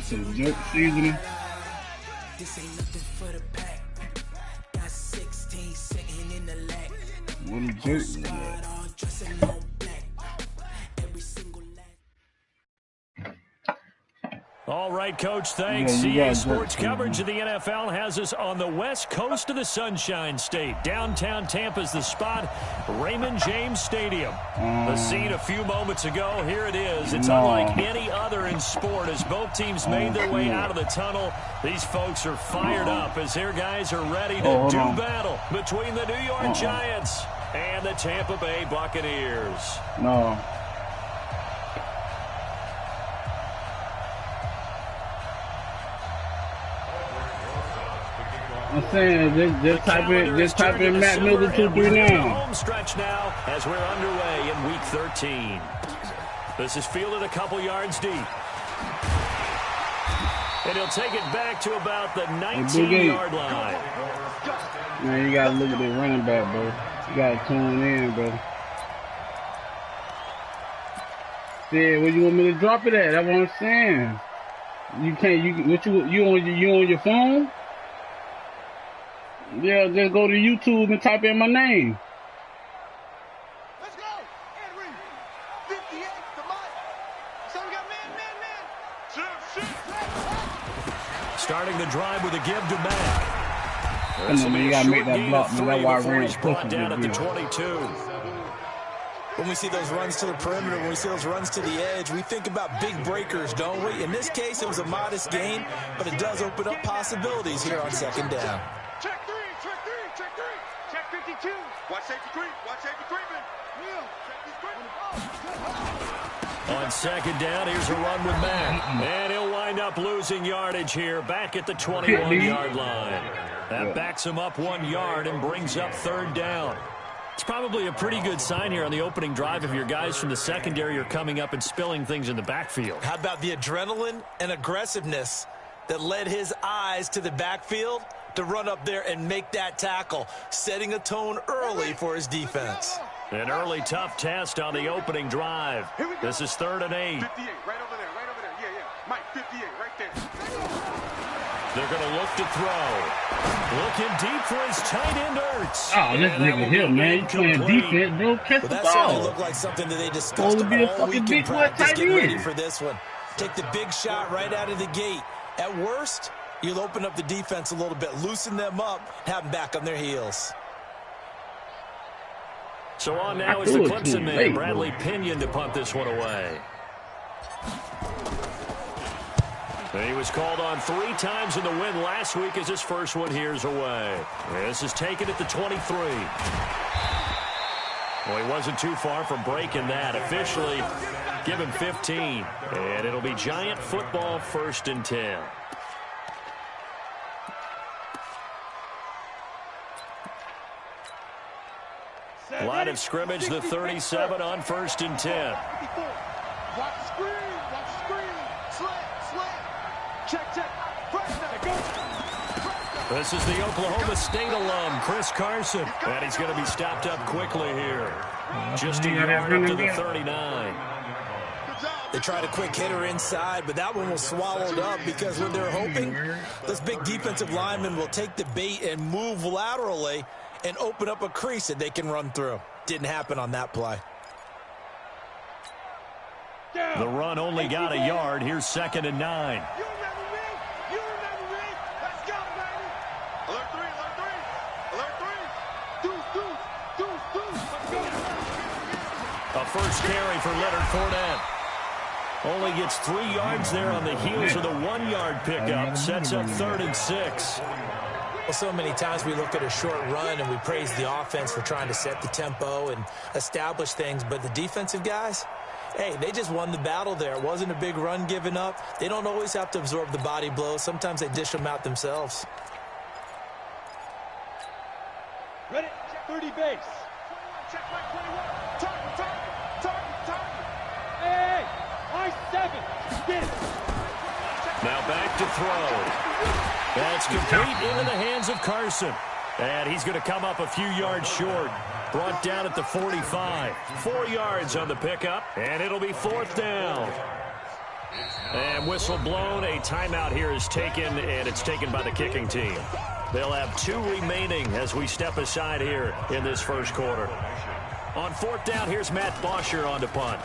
Some jerk seasoning. What a jerk is that? All right, Coach, thanks. CA Sports coverage of the NFL has us on the west coast of the Sunshine State. Downtown Tampa's the spot, Raymond James Stadium. The scene a few moments ago, here it is. It's unlike any other in sport as both teams made their way out of the tunnel. These folks are fired up as their guys are ready to do battle between the New York Giants and the Tampa Bay Buccaneers. No. I'm saying just type in Matt Miller 239. Home stretch now as we're underway in Week 13. This is fielded a couple yards deep. And he'll take it back to about the 19-yard line. Man, you gotta look at the running back, bro. You gotta tune in, bro. Yeah, where you want me to drop it at? That's what I'm saying. You can't. You on your phone? Yeah, just go to YouTube and type in my name. Let's go. Henry. 58 to Mike. So we got man. Starting the drive with a give to Mack. Come on, man, you gotta make that block, man. That's why I ran brought down at the 22. When we see those runs to the perimeter, when we see those runs to the edge, we think about big breakers, don't we? In this case, it was a modest gain, but it does open up possibilities here on second down. Check three. Check 52. Watch safety creep. Will, check this creep. On second down, here's a run with Mack. And he'll wind up losing yardage here back at the 21-yard line. That backs him up 1 yard and brings up third down. It's probably a pretty good sign here on the opening drive if your guys from the secondary are coming up and spilling things in the backfield. How about the adrenaline and aggressiveness that led his eyes to the backfield to run up there and make that tackle, setting a tone early for his defense. An early tough test on the opening drive. This is 3rd and 8. 58, right over there. Yeah. Mike, 58, right there. They're going to look to throw. Looking deep for his tight end, Ertz. Oh, this nigga here, man. You playing defense, bro. Catch the That ball. certainly looked like something that they discussed all week in practice. Get ready for this one. Take the big shot right out of the gate. At worst, you'll open up the defense a little bit, loosen them up, have them back on their heels. So on now is the Clemson man, Bradley Pinion, to punt this one away. He was called on 3 times in the win last week as his first one here's away. This is taken at the 23. Well, he wasn't too far from breaking that. Officially, give him 15. And it'll be Giant football 1st and 10. Line of scrimmage, the 37 on 1st and 10. Watch the screen. Slant. Check. This is the Oklahoma State alum, Chris Carson. And he's going to be stopped up quickly here. Just a yard up to the 39. They tried a quick hitter inside, but that one was swallowed up because what they're hoping, those big defensive linemen will take the bait and move laterally and open up a crease that they can run through. Didn't happen on that play. The run only got a yard. Here's 2nd and 9. You remember me? Let's go, baby. Alert 3. Deuce. Let's go. A first carry for Leonard Fournette. Only gets 3 yards there on the heels of the 1-yard pickup. Sets up 3rd and 6. Well, so many times we look at a short run and we praise the offense for trying to set the tempo and establish things. But the defensive guys, hey, they just won the battle there. It wasn't a big run given up. They don't always have to absorb the body blows. Sometimes they dish them out themselves. Ready? Check 30 base. 21, check my 21. Target. Hey, I-7. Get it. Now back to throw. That's complete into the hands of Carson. And he's going to come up a few yards short. Brought down at the 45. 4 yards on the pickup, and it'll be 4th down. And whistle blown. A timeout here is taken, and it's taken by the kicking team. They'll have 2 remaining as we step aside here in this first quarter. On 4th down, here's Matt Bosher on to punt.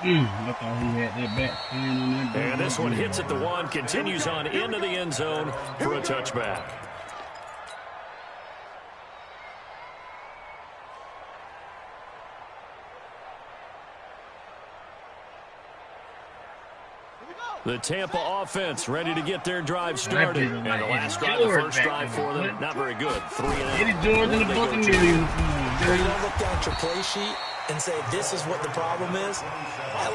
I thought he had that back hand on that back. And this one hits at the 1, continues on into the end zone for a touchback. The Tampa offense ready to get their drive started. And the last drive, the first drive for them, not very good. 3 and out. Eddie George in the Buccaneers. You don't look down at your play sheet and say, this is what the problem is.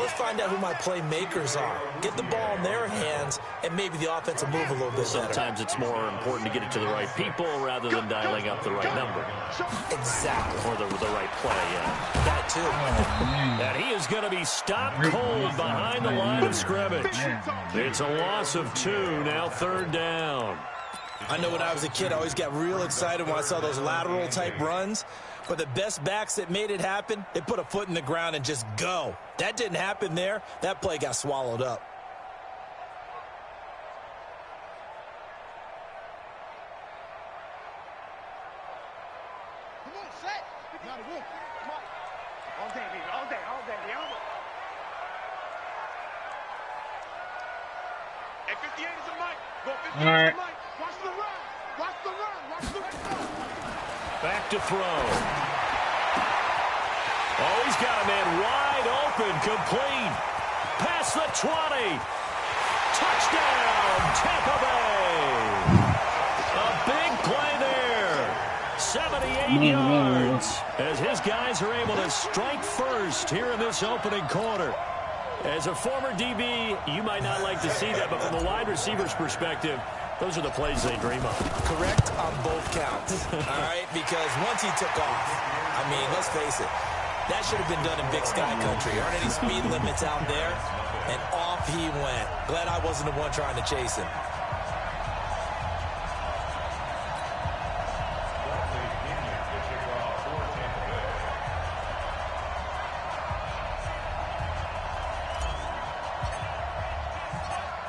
Let's find out who my playmakers are. Get the ball in their hands, and maybe the offense will move a little bit better. Sometimes it's more important to get it to the right people rather than dialing up the right number. Exactly. Or the right play, yeah. That too. And he is going to be stopped cold behind the line of scrimmage. It's a loss of 2, now 3rd down. I know when I was a kid, I always got real excited when I saw those lateral-type runs. But the best backs that made it happen, they put a foot in the ground and just go. That didn't happen there. That play got swallowed up. Come on, set. Now the room. Come on. All day, baby. All day. All day. Hey, 58 is a mic. Go 58 is a mic. Watch the run. Watch the run. Watch the run. Back to throw. Oh, he's got a man wide open, complete. Past the 20. Touchdown, Tampa Bay. A big play there. 78 yards as his guys are able to strike first here in this opening quarter. As a former DB, you might not like to see that, but from the wide receiver's perspective, those are the plays they dream of. Correct on both counts, all right? Because once he took off, I mean, let's face it, that should have been done in Big Sky Country. Aren't any speed limits out there? And off he went. Glad I wasn't the one trying to chase him.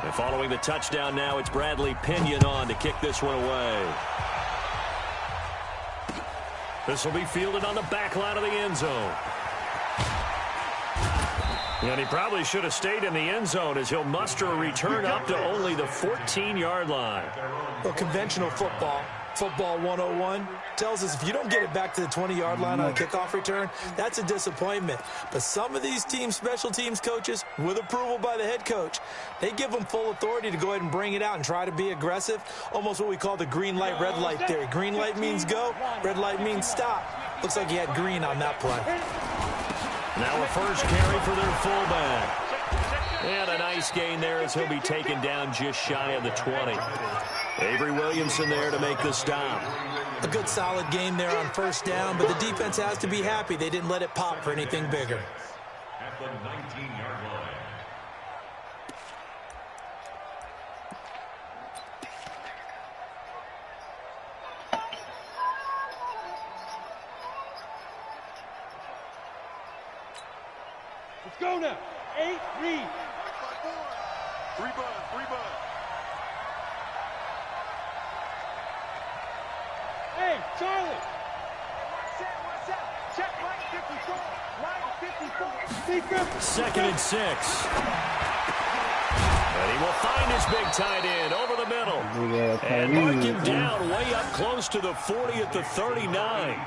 And following the touchdown now, it's Bradley Pinion on to kick this one away. This will be fielded on the back line of the end zone. And he probably should have stayed in the end zone as he'll muster a return up to only the 14-yard line. Well, conventional football 101, tells us if you don't get it back to the 20-yard line on a kickoff return, that's a disappointment. But some of these special teams coaches, with approval by the head coach, they give them full authority to go ahead and bring it out and try to be aggressive, almost what we call the green light, red light theory. Green light means go, red light means stop. Looks like he had green on that play. Now a first carry for their fullback. And a nice gain there as he'll be taken down just shy of the 20. Avery Williamson there to make the stop. A good solid game there on first down, but the defense has to be happy they didn't let it pop for anything bigger. At the 19-yard line. Let's go now. 8, read. 3 bud. Hey, Charlie. Watch out. Check line 54. Line 54. 2nd and 6. And he will find his big tight end over the middle. And mark him down way up close to the 40 at the 39.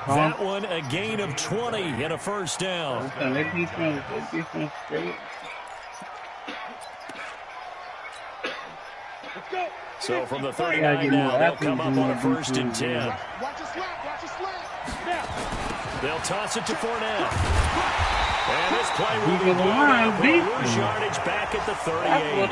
That one a gain of 20 and a first down. So from the 39 now, they'll come up on a 1st and 10. Watch a slant. They'll toss it to Fournette. And this play will be lose yardage back at the 38.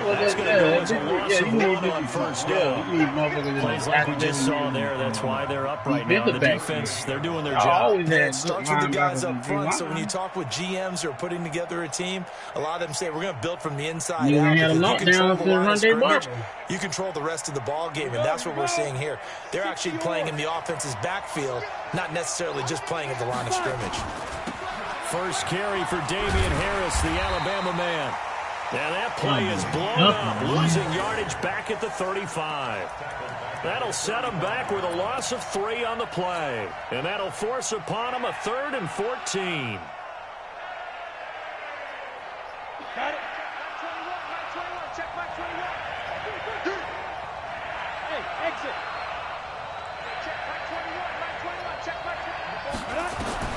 That's going to go as a loss of 1 on first down. Plays like we just saw there. That's why they're up right now. The defense, they're doing their job. It starts with the guys up front. So when you talk with GMs who are putting together a team, a lot of them say we're going to build from the inside out. If you control the line of scrimmage, you control the rest of the ball game, and that's what we're seeing here. They're actually playing in the offense's backfield, not necessarily just playing at the line of scrimmage. First carry for Damian Harris, the Alabama man. And that play is blown up, losing yardage back at the 35. That'll set him back with a loss of 3 on the play. And that'll force upon him a 3rd and 14. Got it. 21, check back 21. Hey, exit. Check back 21, check back 21.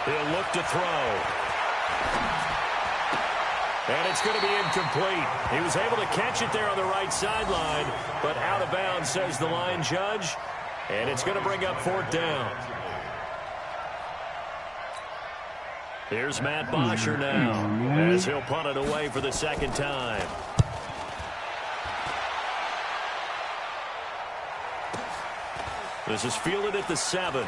He'll look to throw. And it's going to be incomplete. He was able to catch it there on the right sideline, but out of bounds, says the line judge. And it's going to bring up 4th down. Here's Matt Bosher now, as he'll punt it away for the 2nd time. This is fielded at the 7.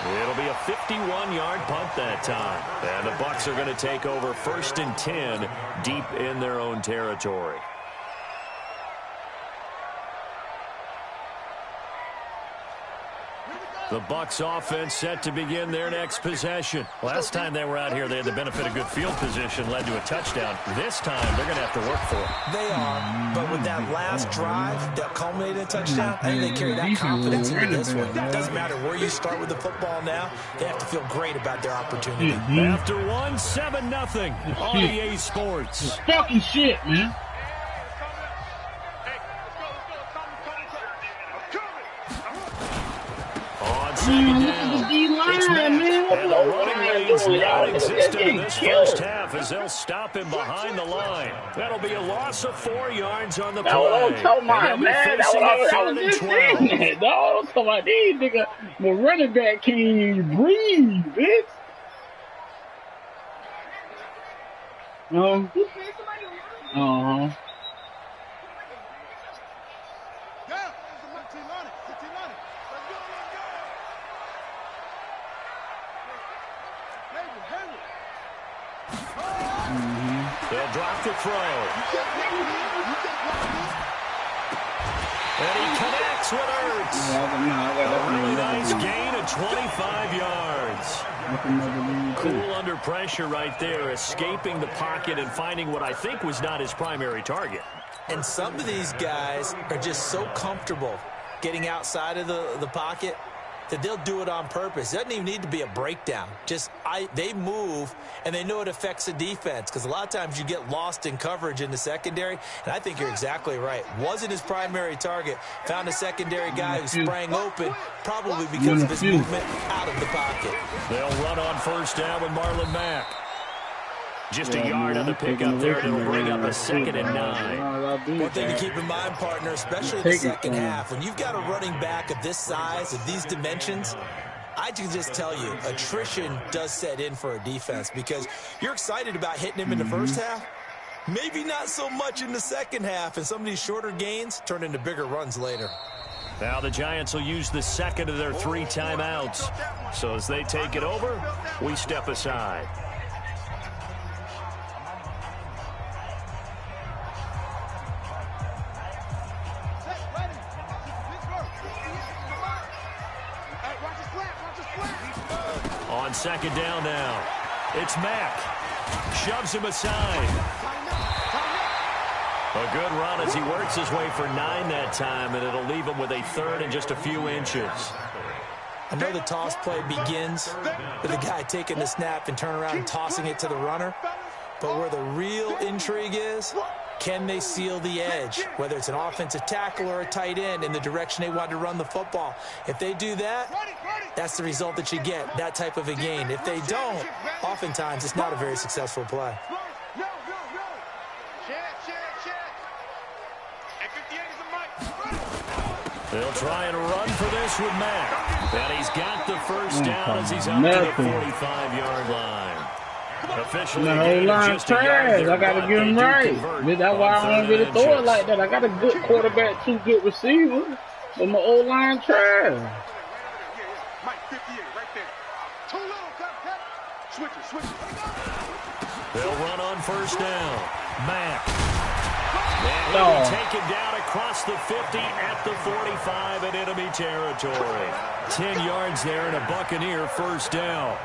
It'll be a 51-yard punt that time. And the Bucs are going to take over 1st and 10 deep in their own territory. The Bucs offense set to begin their next possession. Last time they were out here, they had the benefit of good field position, led to a touchdown. This time, they're going to have to work for it. They are, but with that last drive that culminated in a touchdown, I think they carry that confidence into this one. It doesn't matter where you start with the football now. They have to feel great about their opportunity. After 7-0 on EA Sports. Fucking shit, man. Second down. It's Matt, and the running lanes non-existent in this first half as they'll stop him behind the line. That'll be a loss of 4 yards on the play. Don't tell my man. That's what I was just saying. Don't tell my these nigga. My running back can't even breathe, bitch. Uh-huh. They'll drop the throw. And he connects with Ertz. A really nice gain of 25 yards. Cool under pressure right there, escaping the pocket and finding what I think was not his primary target. And some of these guys are just so comfortable getting outside of the pocket that they'll do it on purpose. It doesn't even need to be a breakdown. They move, and they know it affects the defense, because a lot of times you get lost in coverage in the secondary, and I think you're exactly right. Wasn't his primary target. Found a secondary guy who sprang open, probably because of his movement out of the pocket. They'll run on first down with Marlon Mack. Just a yard on the pickup there, and it'll bring up a 2nd and 9. One thing to keep in mind, partner, especially in the second half, when you've got a running back of this size, of these dimensions, I can just tell you, attrition does set in for a defense, because you're excited about hitting him in the first half, maybe not so much in the second half, and some of these shorter gains turn into bigger runs later. Now the Giants will use the 2nd of their 3 timeouts. So as they take it over, we step aside. On 2nd down now, it's Mack. Shoves him aside. A good run as he works his way for 9 that time, and it'll leave him with a 3rd and just a few inches. I know the toss play begins with the guy taking the snap and turn around and tossing it to the runner. But where the real intrigue is, can they seal the edge, whether it's an offensive tackle or a tight end, in the direction they want to run the football? If they do that, that's the result that you get, that type of a gain. If they don't, oftentimes it's not a very successful play. They'll try and run for this with Mack. And he's got the first down as he's up to the 45-yard line. Officially, the whole line trash. I got to get him right. That's why I don't really throw it like that. I got a good quarterback, 2 good receivers, but my old line trash. Mike 58 right there. Too low, cut. Switch it. They'll run on first down. Mack. And he'll take it down across the 50 at the 45 in enemy territory. 10 yards there and a Buccaneer first down.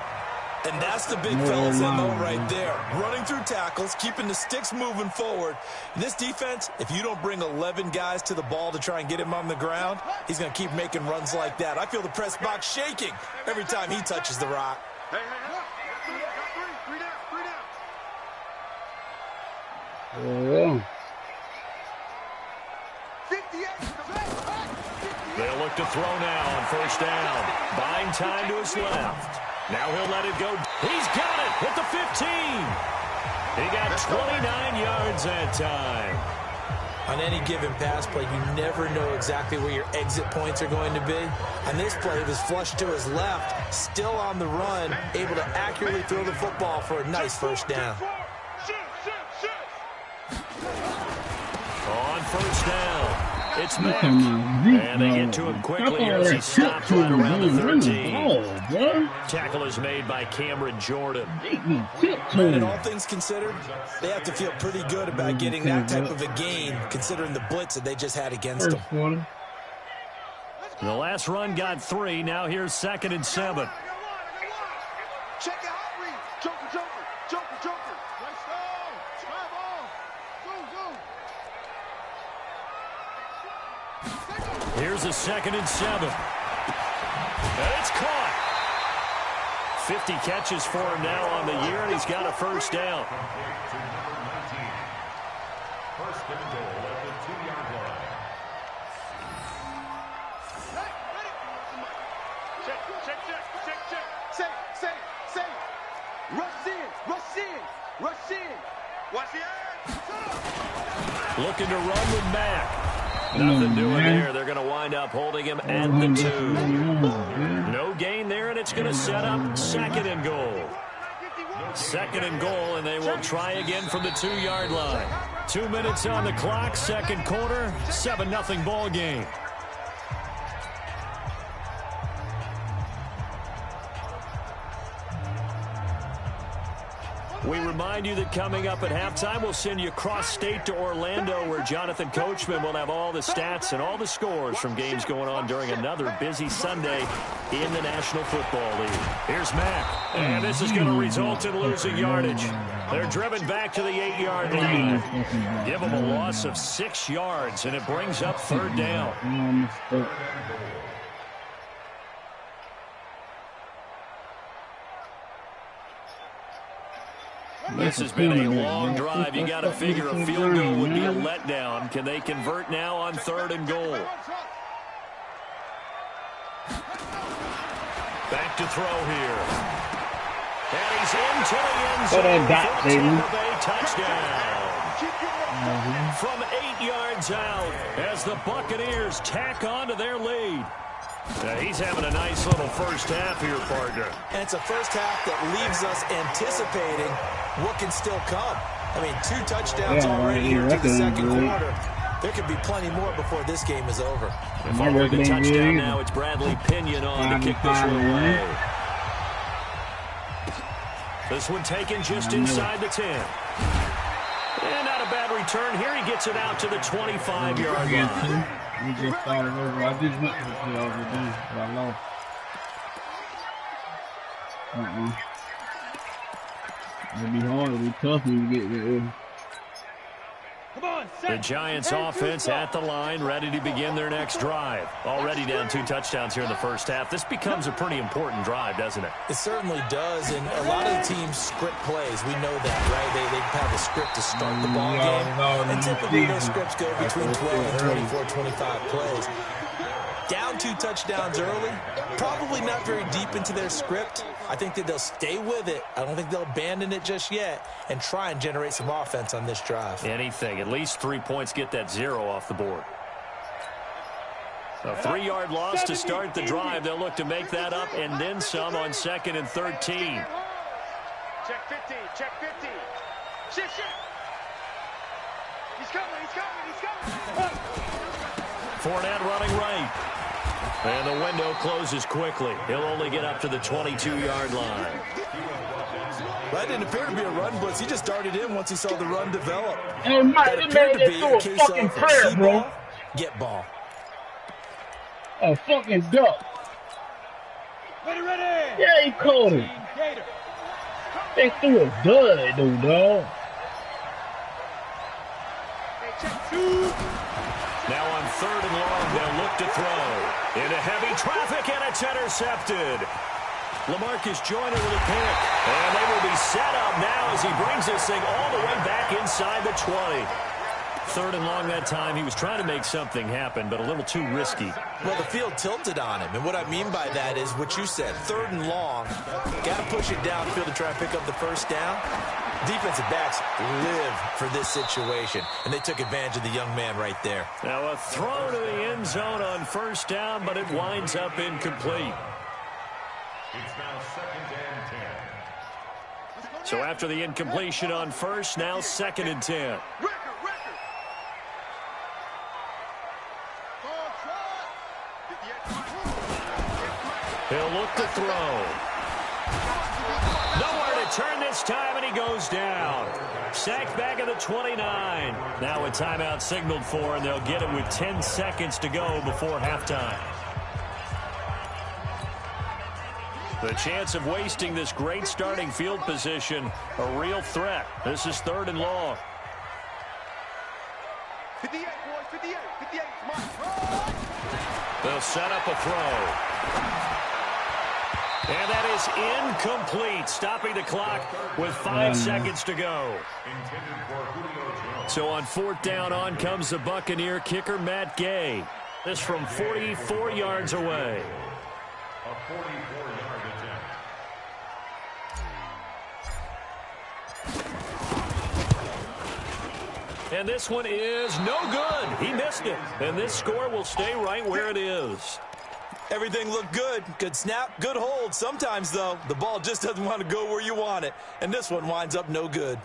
And that's the big fellas in though right there. Running through tackles, keeping the sticks moving forward. This defense, if you don't bring 11 guys to the ball to try and get him on the ground, he's going to keep making runs like that. I feel the press box shaking every time he touches the rock. Hey. Three down. 58. They'll look to throw now on first down. Buying time to his left. Now he'll let it go. He's got it at the 15. He got 29 yards that time. On any given pass play, you never know exactly where your exit points are going to be. On this play, it was flushed to his left, still on the run, able to accurately throw the football for a nice first down. On first down. It's Mack. And they get to him quickly as he stops right around the 13. Tackle is made by Cameron Jordan. And all things considered, they have to feel pretty good about getting that type of a gain, considering the blitz that they just had against them. The last run got 3. Now here's 2nd and 7. Check it out, read. Joker. Nice ball. Try ball. Go. Here's a 2nd and 7. And it's caught. 50 catches for him now on the year, and he's got a first down. First and goal at the 2-yard line. Check. Say. Rush in. Watch the edge. Looking to run with Mack. Nothing doing there. They're going to wind up holding him at the 2. No gain there, and it's going to set up 2nd and goal. 2nd and goal, and they will try again from the 2-yard line. 2 minutes on the clock, 2nd quarter, 7-0 ball game. We remind you that coming up at halftime, we'll send you cross-state to Orlando, where Jonathan Coachman will have all the stats and all the scores from games going on during another busy Sunday in the National Football League. Here's Mack, and this is going to result in losing yardage. They're driven back to the 8-yard line. Give them a loss of 6 yards, and it brings up 3rd down. This has been a long drive. You got to figure a field goal would be a letdown. Can they convert now on 3rd and goal? Back to throw here. And he's into the end zone for a Tampa Bay touchdown. From 8 yards out as the Buccaneers tack on to their lead. He's having a nice little first half here, partner. And it's a first half that leaves us anticipating what can still come. I mean, 2 touchdowns already here to the 2nd quarter. There could be plenty more before this game is over. Following the touchdown now, it's Bradley Pinion on to kick this one away. This one taken just inside the 10. And not a bad return here. He gets it out to the 25-yard line. We just started over. I just went to the playoffs with them, but I lost. It'll be hard. It'll be tough when you get there. The Giants offense at the line, ready to begin their next drive. Already down 2 touchdowns here in the first half. This becomes a pretty important drive, doesn't it? It certainly does, and a lot of the teams script plays. We know that, right? They have a script to start the ball game, and typically those scripts go between 12 and 24, 25 plays. Down 2 touchdowns early, probably not very deep into their script. I think that they'll stay with it. I don't think they'll abandon it just yet and try and generate some offense on this drive. Anything. At least 3 points, get that 0 off the board. A 3-yard loss to start the drive. They'll look to make that up and then some on 2nd and 13. Check 50, check 50. Shit. He's coming. Fournette running right. And the window closes quickly. He'll only get up to the 22-yard line. That didn't appear to be a run blitz. He just darted in once he saw the run develop. Hey, Mike, That they appeared made to be that a to a case fucking of prayer, see bro. ball, get ball. A fucking duck. Ready. Yeah, he caught it. They threw a dud, though, dog. Hey, check 2. Now on 3rd and long, they'll look to throw. Into heavy traffic, and it's intercepted. LaMarcus Joyner with a pick. And they will be set up now as he brings this thing all the way back inside the 20. 3rd and long that time. He was trying to make something happen, but a little too risky. Well, the field tilted on him. And what I mean by that is what you said. 3rd and long. Got to push it downfield to try and pick up the first down. Defensive backs live for this situation, and they took advantage of the young man right there. Now a throw to the end zone on 1st down, but it winds up incomplete. It's now 2nd and 10. So after the incompletion on 1st, now 2nd and 10. He'll look to throw. Nowhere to turn this time, and he goes down. Sacked back at the 29. Now a timeout signaled for, and they'll get it with 10 seconds to go before halftime. The chance of wasting this great starting field position, a real threat. This is 3rd and long. 58, boys, 58. They'll set up a throw. And that is incomplete, stopping the clock with 5 seconds to go. So on 4th down, on comes the Buccaneer kicker, Matt Gay. This from 44 yards away. A 44-yard attempt. And this one is no good. He missed it. And this score will stay right where it is. Everything looked good. Good snap, good hold. Sometimes, though, the ball just doesn't want to go where you want it. And this one winds up no good.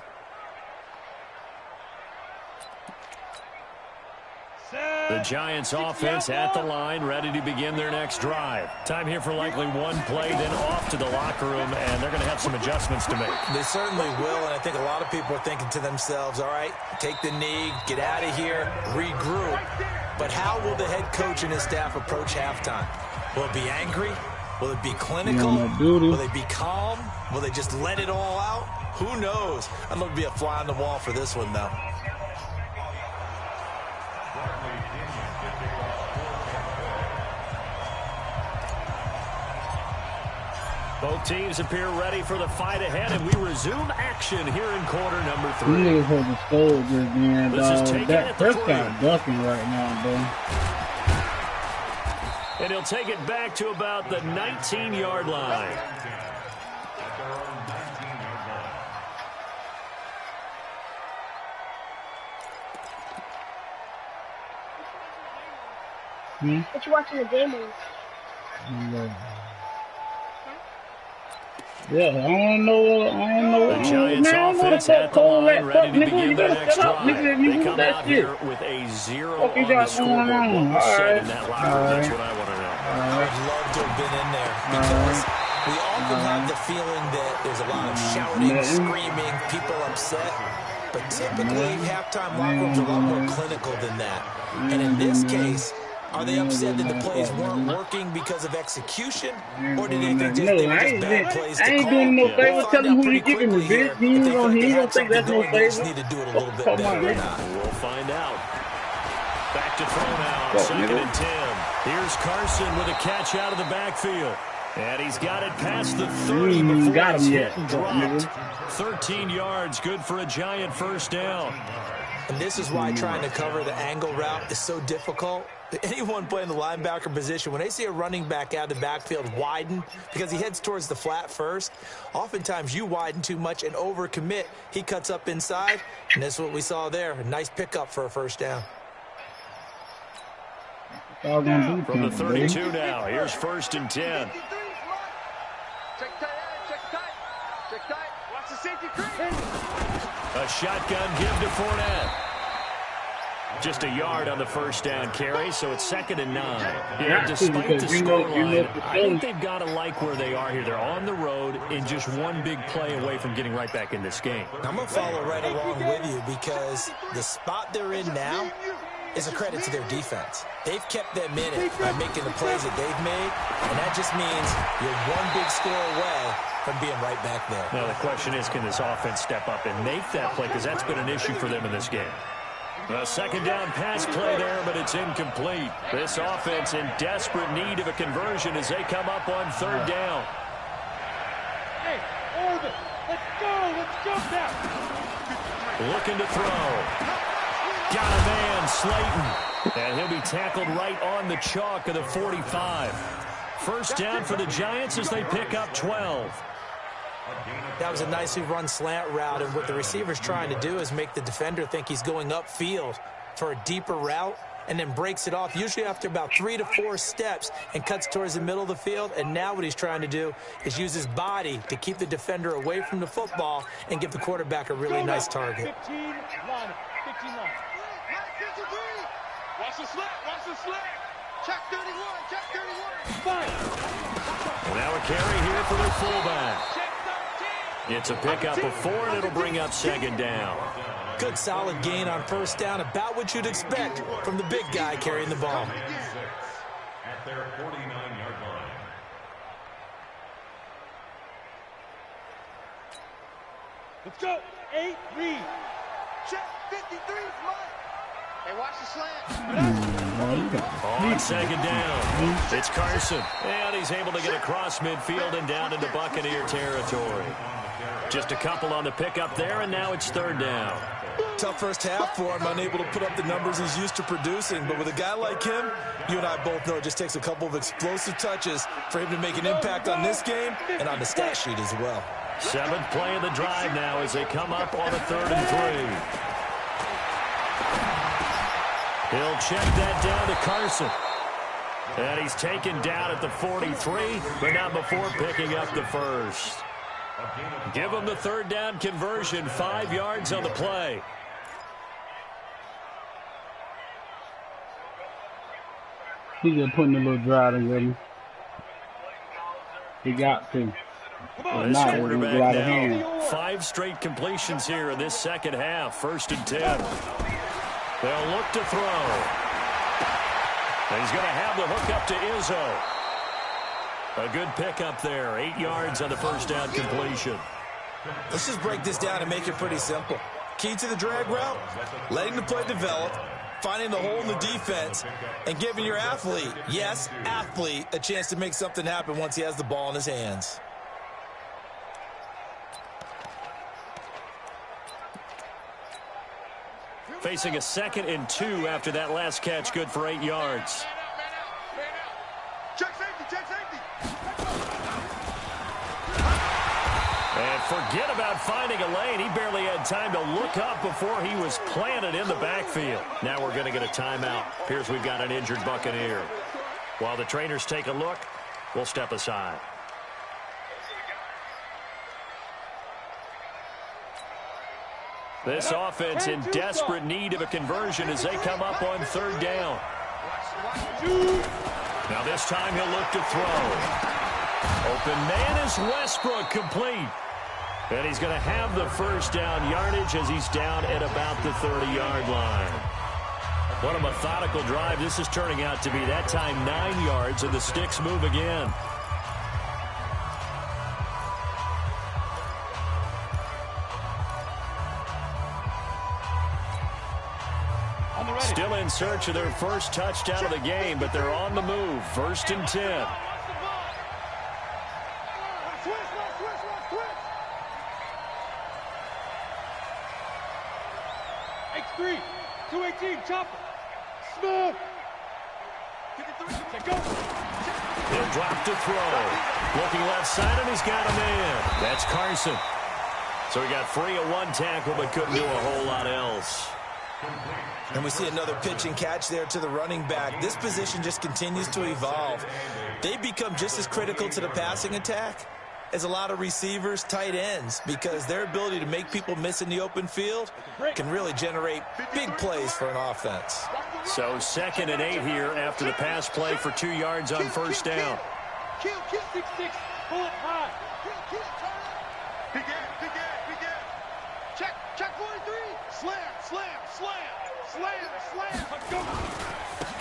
The Giants offense at the line, ready to begin their next drive. Time here for likely one play, then off to the locker room, and they're going to have some adjustments to make. They certainly will, and I think a lot of people are thinking to themselves, all right, take the knee, get out of here, regroup. But how will the head coach and his staff approach halftime? Will it be angry? Will it be clinical? Will they be calm? Will they just let it all out? Who knows? I'd love to be a fly on the wall for this one, though. Both teams appear ready for the fight ahead, and we resume action here in quarter number 3. You niggas supposed to score just then, dog. That Prescott ducking right now, bro. And he'll take it back to about the 19-yard line. What you watching the game on? Yeah, I don't know. The Giants offense at the line, ready to begin their next drive. They come out here with a 0 on the scoreboard. What was said in that locker room? That's what I want to know. I would love to have been in there because we often have the feeling that there's a lot of shouting, screaming, people upset. But typically, halftime locker rooms are a lot more clinical than that. And in this case, are they upset that the plays weren't working because of execution, or did they think they were just bad plays to call? I ain't doing no favor. Tell him who you giving me, bitch. He don't think that's no favor. They just need to do it a little bit better or not. We'll find out. Back to throw now, 2nd and 10. Here's Carson with a catch out of the backfield. And he's got it past the 30 before it's hit and dropped. 13 yards, good for a Giant first down. And this is why trying to cover the angle route is so difficult. Anyone playing the linebacker position, when they see a running back out of the backfield widen because he heads towards the flat first, oftentimes you widen too much and overcommit. He cuts up inside, and that's what we saw there. A nice pickup for a first down. From the 32 now, here's 1st and 10. Check tight, check tight. Check tight. Watch the safety creep. A shotgun give to Fournette. Just a yard on the 1st down carry, so it's 2nd and 9. Yeah, despite the scoreline, I think they've got to like where they are here. They're on the road and just one big play away from getting right back in this game. I'm going to follow right along with you because the spot they're in now is a credit to their defense. They've kept them in it by making the plays that they've made, and that just means you're one big score away from being right back there. Now, the question is, can this offense step up and make that play? Because that's been an issue for them in this game. A 2nd down pass play there, but it's incomplete. This offense in desperate need of a conversion as they come up on 3rd down. Hey, Orbit, let's go now. Looking to throw. Got a man, Slayton. And he'll be tackled right on the chalk of the 45. 1st down for the Giants as they pick up 12. That was a nicely run slant route, and what the receiver's trying to do is make the defender think he's going upfield for a deeper route and then breaks it off, usually after about 3 to 4 steps, and cuts towards the middle of the field. And now what he's trying to do is use his body to keep the defender away from the football and give the quarterback a really nice target. 15 line. Watch the slant. Check 31, check 31. Fine. Now a carry here for their fullback. It's a pickup of 4, and it'll bring up 2nd down. Good solid gain on 1st down, about what you'd expect from the big guy carrying the ball. At their 49-yard line. Let's go. 8 read. Check 53 line. Hey, watch the slant. On 2nd down, it's Carson. And he's able to get across midfield and down into Buccaneer territory. Just a couple on the pickup there, and now it's 3rd down. Tough first half for him, unable to put up the numbers he's used to producing. But with a guy like him, you and I both know it just takes a couple of explosive touches for him to make an impact on this game and on the stat sheet as well. 7th play of the drive now as they come up on a 3rd and 3. He'll check that down to Carson. And he's taken down at the 43, but not before picking up the 1st. Give him the 3rd down conversion, 5 yards on the play. He's just putting a little drive in him. He got to. This quarterback now, 5 straight completions here in this 2nd half. 1st and 10. They'll look to throw. He's going to have the hook up to Izzo. A good pickup there. 8 yards on the 1st down completion. Let's just break this down and make it pretty simple. Key to the drag route, letting the play develop, finding the hole in the defense, and giving your athlete, yes, athlete, a chance to make something happen once he has the ball in his hands. Facing a 2nd and 2 after that last catch, good for 8 yards. Check safety, check safety. And forget about finding a lane. He barely had time to look up before he was planted in the backfield. Now we're going to get a timeout. Appears we've got an injured Buccaneer. While the trainers take a look, we'll step aside. This offense in desperate need of a conversion as they come up on 3rd down. Now this time he'll look to throw. Open man is Westbrook, complete. And he's going to have the 1st down yardage as he's down at about the 30-yard line. What a methodical drive this is turning out to be. That time 9 yards, and the sticks move again. Still in search of their first touchdown of the game, but they're on the move. 1st and 10. X3, 218, chopper. Smooth. He'll drop to throw. Looking left side, and he's got a man. That's Carson. So he got free of 1 tackle, but couldn't do a whole lot else. And we see another pitch and catch there to the running back. This position just continues to evolve. They become just as critical to the passing attack as a lot of receivers, tight ends, because their ability to make people miss in the open field can really generate big plays for an offense. So 2nd and 8 here after the pass play for 2 yards on first down. Kill, 6-6, pull it high. Kill, turn up. Big end. Check 43. Slam.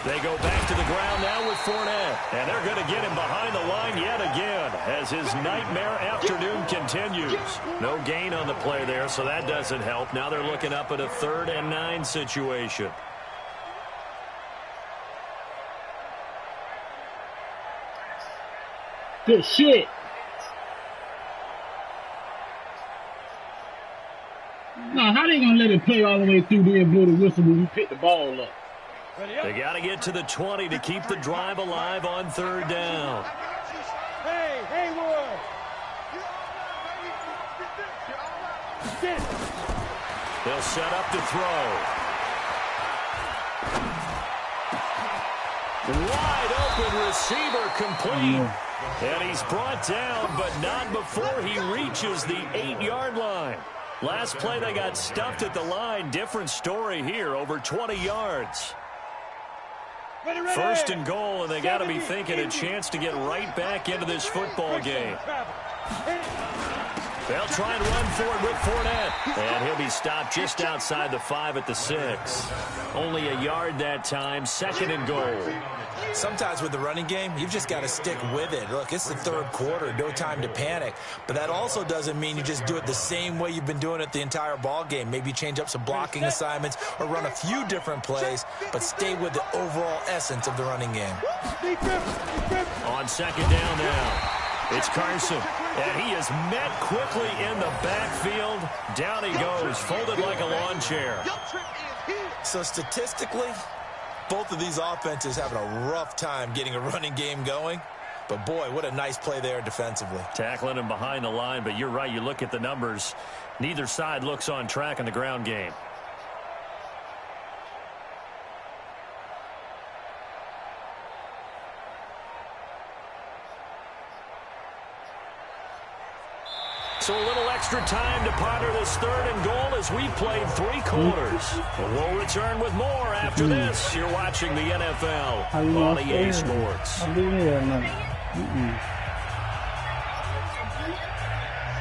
They go back to the ground now with Fournette, and they're going to get him behind the line yet again as his nightmare afternoon continues. No gain on the play there, so that doesn't help. Now they're looking up at a 3rd and 9 situation. Good shit. Now, how they gonna let it play all the way through there and blow the whistle when we pick the ball up? They got to get to the 20 to keep the drive alive on 3rd down. Hey, Haywood. They'll set up to throw. Wide open receiver complete. And he's brought down, but not before he reaches the 8-yard line. Last play, they got stuffed at the line. Different story here, over 20 yards. 1st and goal, and they got to be thinking a chance to get right back into this football game. They'll try and run forward with Fournette. And he'll be stopped just outside the 5 at the 6. Only a yard that time, 2nd and goal. Sometimes with the running game, you've just got to stick with it. Look, it's the 3rd quarter, no time to panic. But that also doesn't mean you just do it the same way you've been doing it the entire ball game. Maybe change up some blocking assignments or run a few different plays, but stay with the overall essence of the running game. On 2nd down now. It's Carson, and he is met quickly in the backfield. Down he goes, folded like a lawn chair. So statistically, both of these offenses having a rough time getting a running game going. But, boy, what a nice play there defensively. Tackling him behind the line, but you're right. You look at the numbers. Neither side looks on track in the ground game. So a little extra time to ponder this 3rd and goal as we played 3 quarters. We'll return with more after this. You're watching the NFL on EA Sports.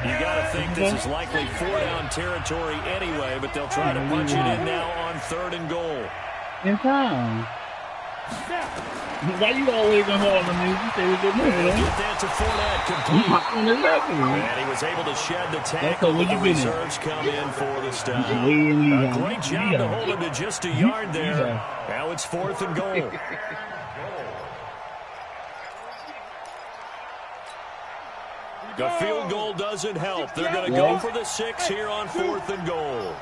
You got to think this is likely 4-down territory anyway, but they'll try to punch it in now on 3rd and goal. In time. Why you always gonna hold on me? You say we're good moving, Get that to Fournette, complete. And he was able to shed the tackle, but the reserves come in for the stop. A great job to hold him to just a yard there. Now it's 4th and goal. The field goal doesn't help. They're going to go for the 6 here on 4th and goal.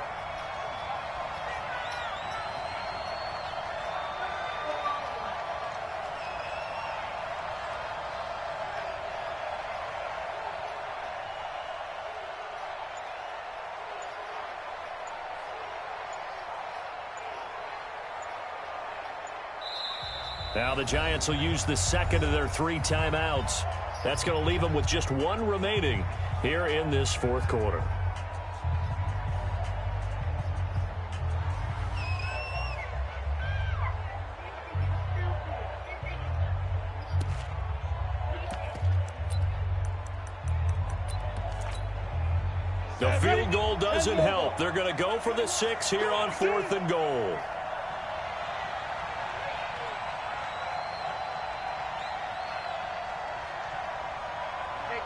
Now the Giants will use the 2nd of their 3 timeouts. That's going to leave them with just 1 remaining here in this 4th quarter. The field goal doesn't help. They're going to go for the 6 here on 4th and goal.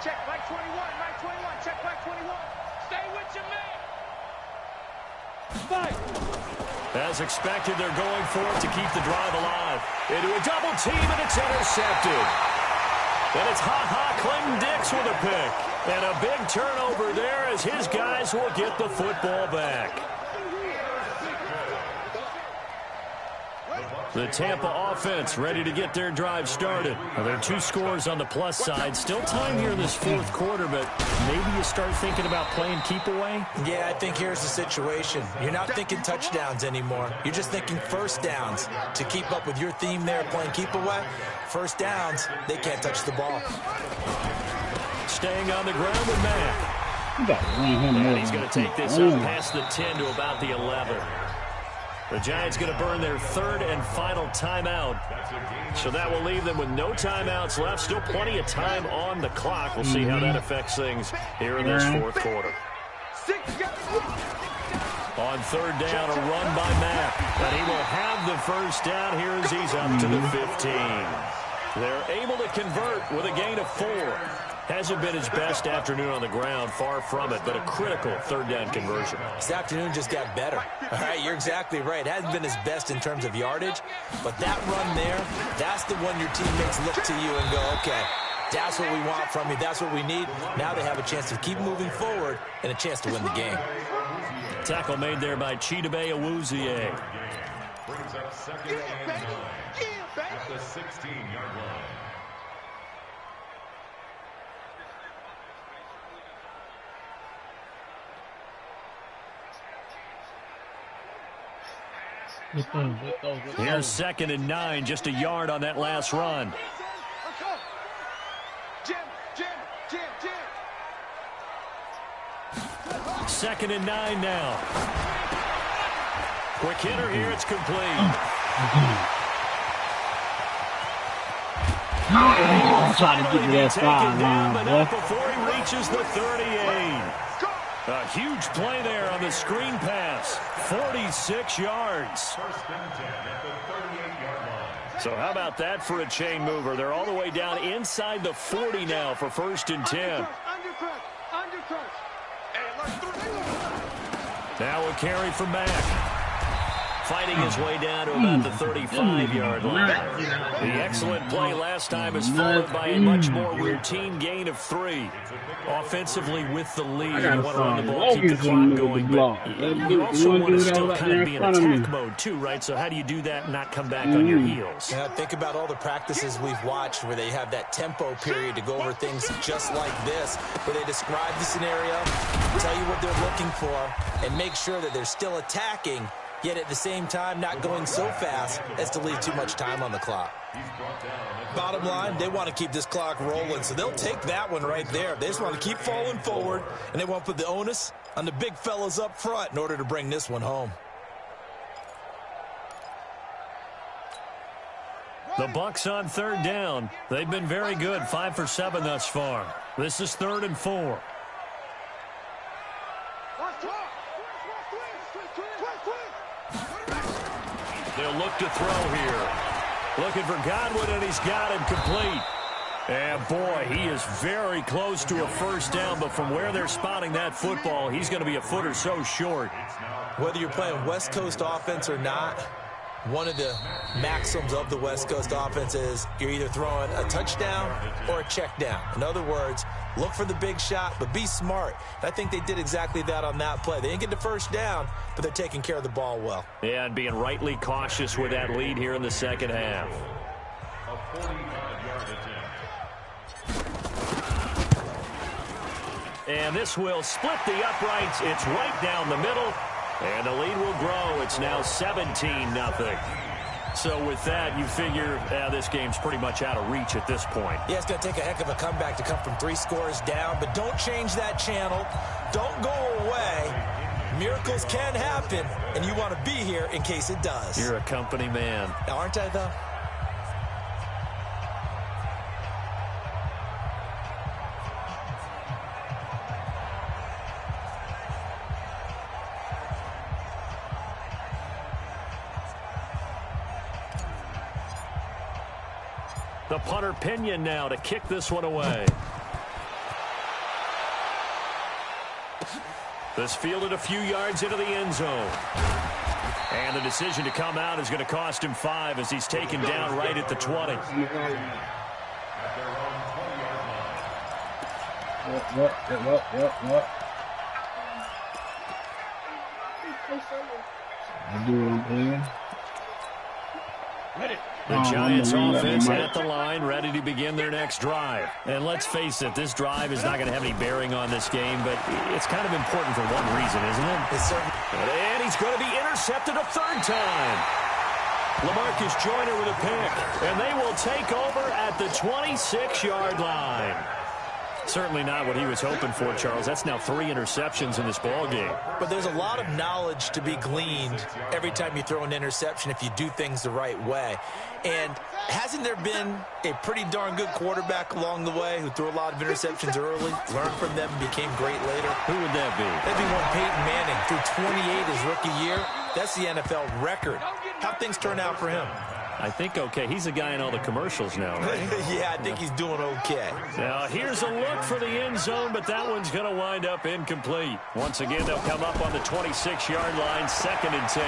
Check Mike 21, Mike 21, check Mike 21. Stay with your man. Fight. As expected, they're going for it to keep the drive alive. Into a double team, and it's intercepted. And it's Clinton Dix with a pick. And a big turnover there as his guys will get the football back. The Tampa offense ready to get their drive started. Now, there are 2 scores on the plus side. Still time here in this 4th quarter, but maybe you start thinking about playing keep away? Yeah, I think here's the situation. You're not thinking touchdowns anymore. You're just thinking first downs. To keep up with your theme there, playing keep away, first downs, they can't touch the ball. Staying on the ground with Mack. And he's going to take this up past the 10 to about the 11. The Giants going to burn their 3rd and final timeout. So that will leave them with no timeouts left. Still plenty of time on the clock. We'll see how that affects things here in this 4th quarter. On 3rd down, a run by Mack. And he will have the first down here as he's up to the 15. They're able to convert with a gain of 4. Hasn't been his best afternoon on the ground, far from it, but a critical 3rd down conversion. This afternoon just got better. All right, you're exactly right. Hasn't been his best in terms of yardage, but that run there, that's the one your teammates look to you and go, okay, that's what we want from you. That's what we need. Now they have a chance to keep moving forward and a chance to win the game. Tackle made there by Chidobe Awuzie. Brings up 2nd and 9 at the 16-yard line. Here's 2nd and 9, just a yard on that last run. Jim. 2nd and 9 now. Quick hitter here, it's complete. Trying to get to that sideline, boy. Before he reaches the 38. A huge play there on the screen pass. 46 yards. First and 10 at the 38-yard line. So how about that for a chain mover? They're all the way down inside the 40 now for 1st and 10. Now a carry from Mack. Fighting his way down to about the 35-yard line. The excellent play last time is followed by a much more routine gain of 3. Offensively with the lead, you want to run the ball, keep the clock going, but you also want to still kind of be in attack mode too, right? So how do you do that and not come back on your heels? Yeah, think about all the practices we've watched where they have that tempo period to go over things just like this, where they describe the scenario, tell you what they're looking for, and make sure that they're still attacking, yet at the same time not going so fast as to leave too much time on the clock. Bottom line, they want to keep this clock rolling, so they'll take that one right there. They just want to keep falling forward, and they want to put the onus on the big fellas up front in order to bring this one home. The Bucs on 3rd down. They've been very good, 5 for 7 thus far. This is 3rd and 4. They'll look to throw here. Looking for Godwin, and he's got him complete. And, boy, he is very close to a first down, but from where they're spotting that football, he's going to be a foot or so short. Whether you're playing West Coast offense or not, one of the maxims of the West Coast offense is you're either throwing a touchdown or a check down. In other words, look for the big shot, but be smart. And I think they did exactly that on that play. They didn't get the first down, but they're taking care of the ball well. Yeah, and being rightly cautious with that lead here in the second half. A 45-yard attempt. And this will split the uprights. It's right down the middle. And the lead will grow. It's now 17-0. So with that, you figure this game's pretty much out of reach at this point. Yeah, it's going to take a heck of a comeback to come from 3 scores down, but don't change that channel. Don't go away. Miracles can happen, and you want to be here in case it does. You're a company man. Aren't I, though? The punter Pinion now to kick this one away. This fielded a few yards into the end zone. And the decision to come out is going to cost him 5 as he's taken down right at the 20. I do what I'm playing. The Giants offense at the line, ready to begin their next drive. And let's face it, this drive is not going to have any bearing on this game, but it's kind of important for one reason, isn't it? It's certainly. And he's going to be intercepted a third time. LaMarcus Joyner with a pick, and they will take over at the 26-yard line. Certainly not what he was hoping for, Charles. That's now 3 interceptions in this ball game. But there's a lot of knowledge to be gleaned every time you throw an interception if you do things the right way. And hasn't there been a pretty darn good quarterback along the way who threw a lot of interceptions early, learned from them, and became great later? Who would that be? That'd be one Peyton Manning. Threw 28 his rookie year. That's the NFL record. How'd things turn out for him? I think okay. He's a guy in all the commercials now, right? Yeah, I think he's doing okay. Now, here's a look for the end zone, but that one's going to wind up incomplete. Once again, they'll come up on the 26-yard line, 2nd and 10.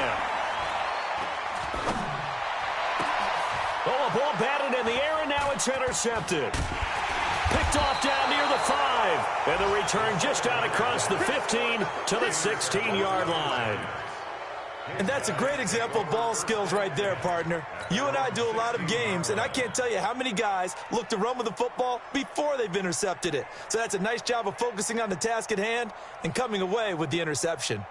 Oh, a ball batted in the air, and now it's intercepted. Picked off down near the 5, and the return just out across the 15 to the 16-yard line. And that's a great example of ball skills right there, partner. You and I do a lot of games, and I can't tell you how many guys look to run with the football before they've intercepted it. So that's a nice job of focusing on the task at hand and coming away with the interception.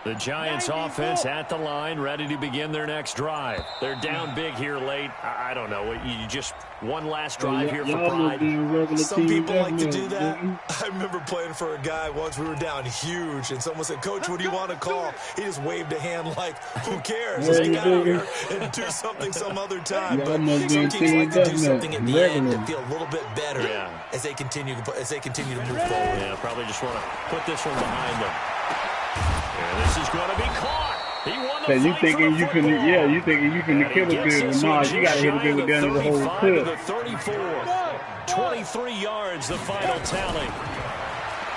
The Giants offense at the line, ready to begin their next drive. They're down big here late. I don't know. You just one last drive here for pride. Some people like to do that. I remember playing for a guy once. We were down huge, and someone said, "Coach, what do you want to call?" He just waved a hand like, "Who cares? Let's get out here and do something some other time." But some teams like to do something at the end to feel a little bit better as they continue to move forward. Yeah, probably just want to put this one behind them. And this is going to be caught. He won the you thinking you can, you thinking you can kill a dude, but no, you got to hit a dude down the whole clip. 34, 23 yards, the final tally.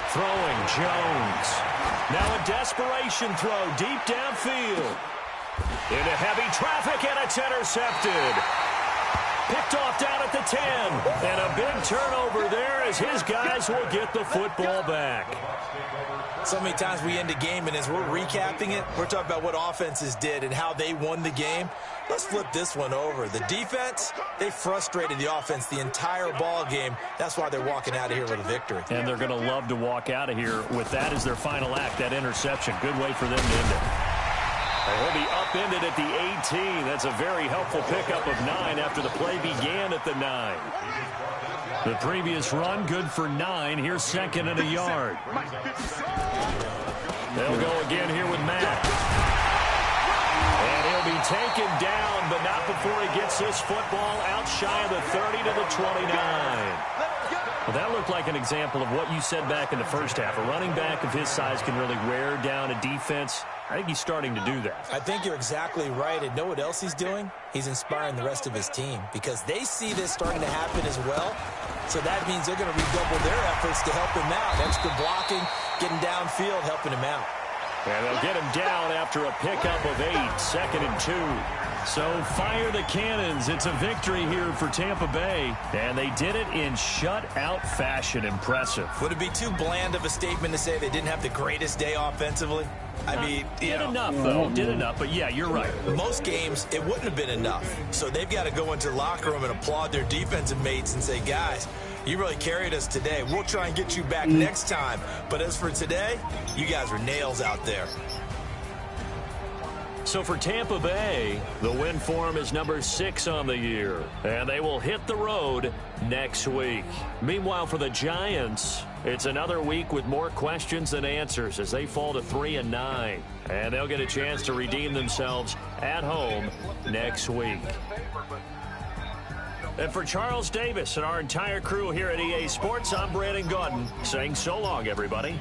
Throwing Jones. Now a desperation throw deep downfield. Into heavy traffic, and it's intercepted. Picked off down at the 10. And a big turnover there as his guys will get the football back. So many times we end a game, and as we're recapping it, we're talking about what offenses did and how they won the game. Let's flip this one over. The defense, they frustrated the offense the entire ball game. That's why they're walking out of here with a victory. And they're going to love to walk out of here with that as their final act, that interception. Good way for them to end it. He'll be upended at the 18. That's a very helpful pickup of 9 after the play began at the 9. The previous run, good for 9. Here's 2nd and a yard. They'll go again here with Mack. And he'll be taken down, but not before he gets this football out shy of the 30 to the 29. Well, that looked like an example of what you said back in the first half. A running back of his size can really wear down a defense. I think he's starting to do that. I think you're exactly right. And know what else he's doing? He's inspiring the rest of his team because they see this starting to happen as well. So that means they're going to redouble their efforts to help him out. Extra blocking, getting downfield, helping him out. And they'll get him down after a pickup of 8, 2nd and 2. So fire the cannons. It's a victory here for Tampa Bay. And they did it in shutout fashion. Impressive. Would it be too bland of a statement to say they didn't have the greatest day offensively? I mean, did enough, though. Did enough. But, yeah, you're right. Most games, it wouldn't have been enough. So they've got to go into the locker room and applaud their defensive mates and say, guys, you really carried us today. We'll try and get you back next time. But as for today, you guys were nails out there. So for Tampa Bay, the win form is number 6 on the year. And they will hit the road next week. Meanwhile, for the Giants, it's another week with more questions than answers as they fall to 3-9. And they'll get a chance to redeem themselves at home next week. And for Charles Davis and our entire crew here at EA Sports, I'm Brandon Gaudin saying so long, everybody.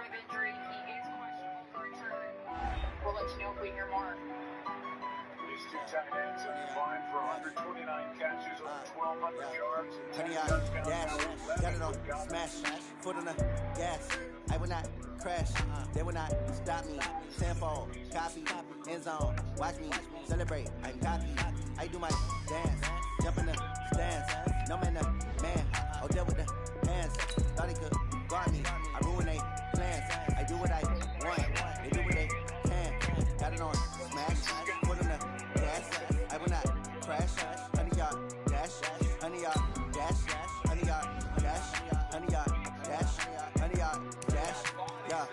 of injury. He is questionable for return. We'll let you know if we hear more. These two tight ends are combined for 129 catches, over 1,200 yards, and 10 Honey, dash, got it on, smash, foot on the gas. I will not crash, they will not stop me. Tenfold, copy, end zone, watch me celebrate. I'm cocky, I do my dance, jump in the stands. No man, man, oh there with the hands. Thought he could guard me, I ruin they plans. I do what I want, they do what they can. Got it on, smash, foot on the gas. I will not crash, 100 yard dash, 100 yard dash, 100 yard dash, 100 yard dash, 100 yard dash. Yeah,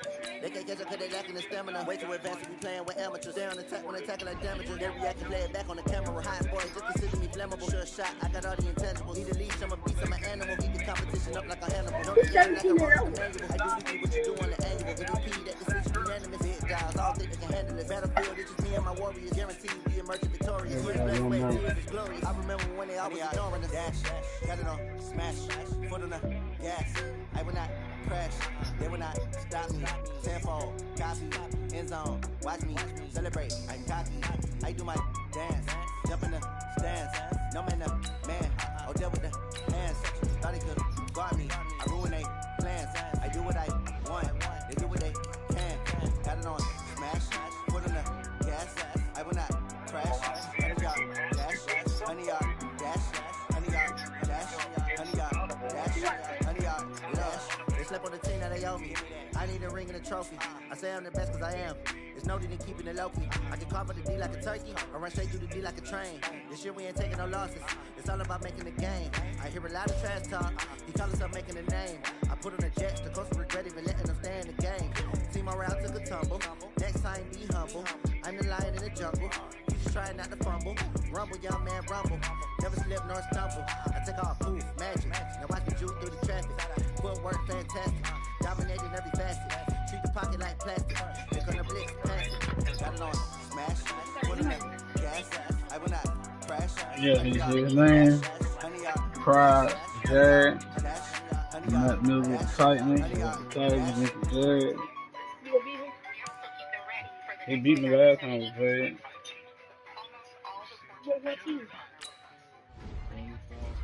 they can't catch up cause they lacking the stamina. Way too advanced to be playing with amateurs. They on attack when they tackle like damages. They react and play it back on the camera. High boy, just consider me flammable. Sure shot, I got all the intangibles. Need a leash, I'm a beast, I'm an animal. Keep the competition up like a Hannibal. Don't be like a rock, I do weekly what you do on the annual. MVP, that decision unanimous. Hit dials, all think they can handle it. Battlefield, it's just me and my warriors. Guaranteed we emerge victorious. Here's best way, here's is glorious. I remember when they always ignoring us. Dash, got it on, smash, foot on the gas. I will not crash, they will not stop me. Tenfold, copy, end zone, watch me celebrate. I'm cocky, I do my dance, jump in the stands. No man, man, oh there with the hands. Thought he could guard me, I ruin they plans. I do what I want, they do what they can. Got it on, smash, foot on the gas. I will not crash, 100 yard dash, 100 yard dash, 100 yard dash, 100 yard dash, 100 yard dash. They slept on the team that they owe me. I need a ring and a trophy. I say I'm the best cause I am. It's no need in keeping it low key. I can carve up the D like a turkey, or run straight through the D like a train. This year we ain't taking no losses. It's all about making the game. I hear a lot of trash talk. He call himself making a name. I put on the Jets, the coach regret even letting them stay in the game. Team around took a tumble. Next time be humble. I'm the lion in the jungle. You just try not to fumble. Rumble, young man, rumble. Never slip nor stumble. I take off poof, magic. Now watch me juke through the traffic. Footwork fantastic. Dominating every facet. Treat the pocket like plastic. They're gonna blitz, pass it. Got it on, smash. Put in the gas. I will not crash. Yeah, he's his name. Pride, Jag. Not middle tightness. Tightness, Jag. He beat me last time we played.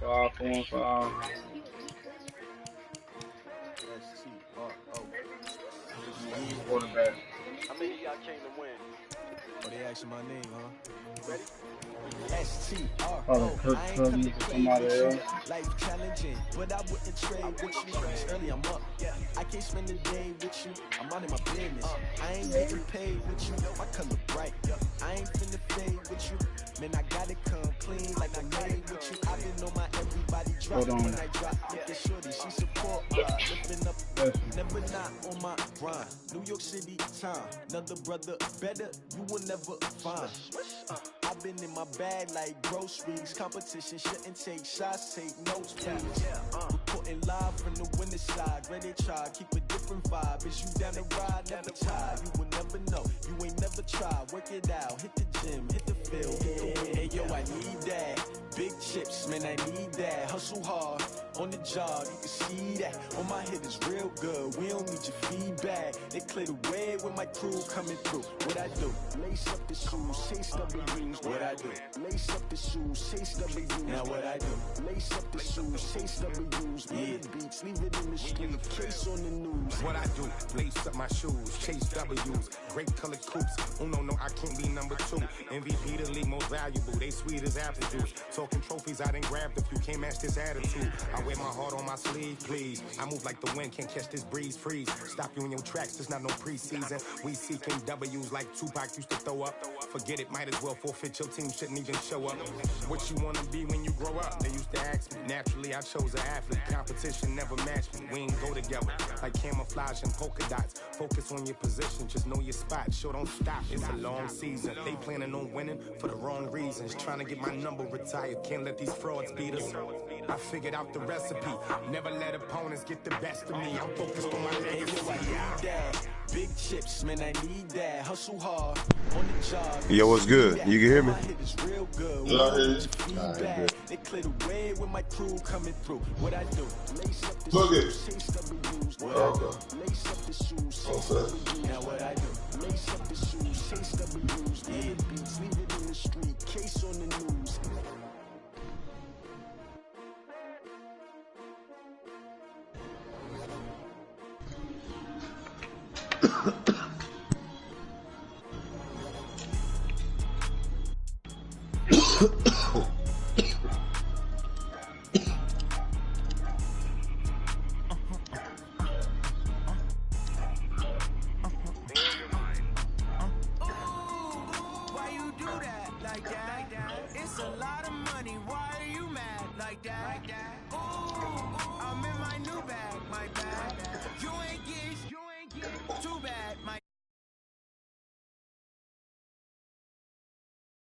4-5. Quarterback. How many of y'all came to win? Oh, they asking my name, huh? Ready? Probably cook something for somebody else. Life challenging, but I wouldn't trade with you. Early I'm up, I can't spend the day with you. I'm out of my business. I ain't getting paid with you. My color bright. I ain't finna fade with you. Man, I gotta come clean like I made with you. I've been on my everybody drop when I drop. Look at shorty, she support lifting up, never not on my grind. New York City time, another brother better, you will never find. I've been in my bag like groceries. Competition shouldn't take shots, take notes, please. Reporting live from the winter side. Ready to try, keep a different vibe. Is you down the ride, never tired. You will never know, you ain't never tried. Work it out, hit the gym, hit the field, hit the win. Hey yo, I need that. Big chips, man, I need that. Hustle hard, on the job, you can see that. On my head is real good, we don't need your feedback. They clear the way with my crew coming through. What I do? Lace up the shoes, chase W's. What I do? Lace up the shoes, chase W's. Now what I do? Lace up the shoes, chase W's. Yeah, beats, leave it in the street, case on the news. What I do? Lace up my shoes, chase W's. Great colored coops. Oh no, I can't be number 2. MVP the league most valuable. They sweet as apple juice. Talking trophies, I done grabbed a few. Can't match this attitude. I wear my heart on my sleeve, please. I move like the wind, can't catch this breeze. Freeze. Stop you in your tracks. There's not no preseason. We seeking W's like Tupac used to throw up. Forget it, might as well forfeit. Your team shouldn't even show up. What you wanna be when you grow up? They used to ask me. Naturally, I chose an athlete. Competition never matched me. We ain't go together like camouflage and polka dots. Focus on your position, just know your spot. Sure, don't stop. It's a long season. They planning on winning for the wrong reasons. Trying to get my number retired. Can't let these frauds beat us. I figured out the recipe. Never let opponents get the best of me. I'm focused on my legacy. Big chips, man, I need that. Hustle hard on the job. Yo, what's good? You can hear me? Real good. Good. They clear the way with my crew coming through. What I do? Lace up the Look shoes, chase W's. What I do? Lace up the shoes, What's up? Now what I do? Lace up the shoes, chase W's, yeah. Beats, leave it in the street, case on the news. It's a lot of money, why are you mad like that? Ooh, I'm in my new bag, my bag. You ain't getting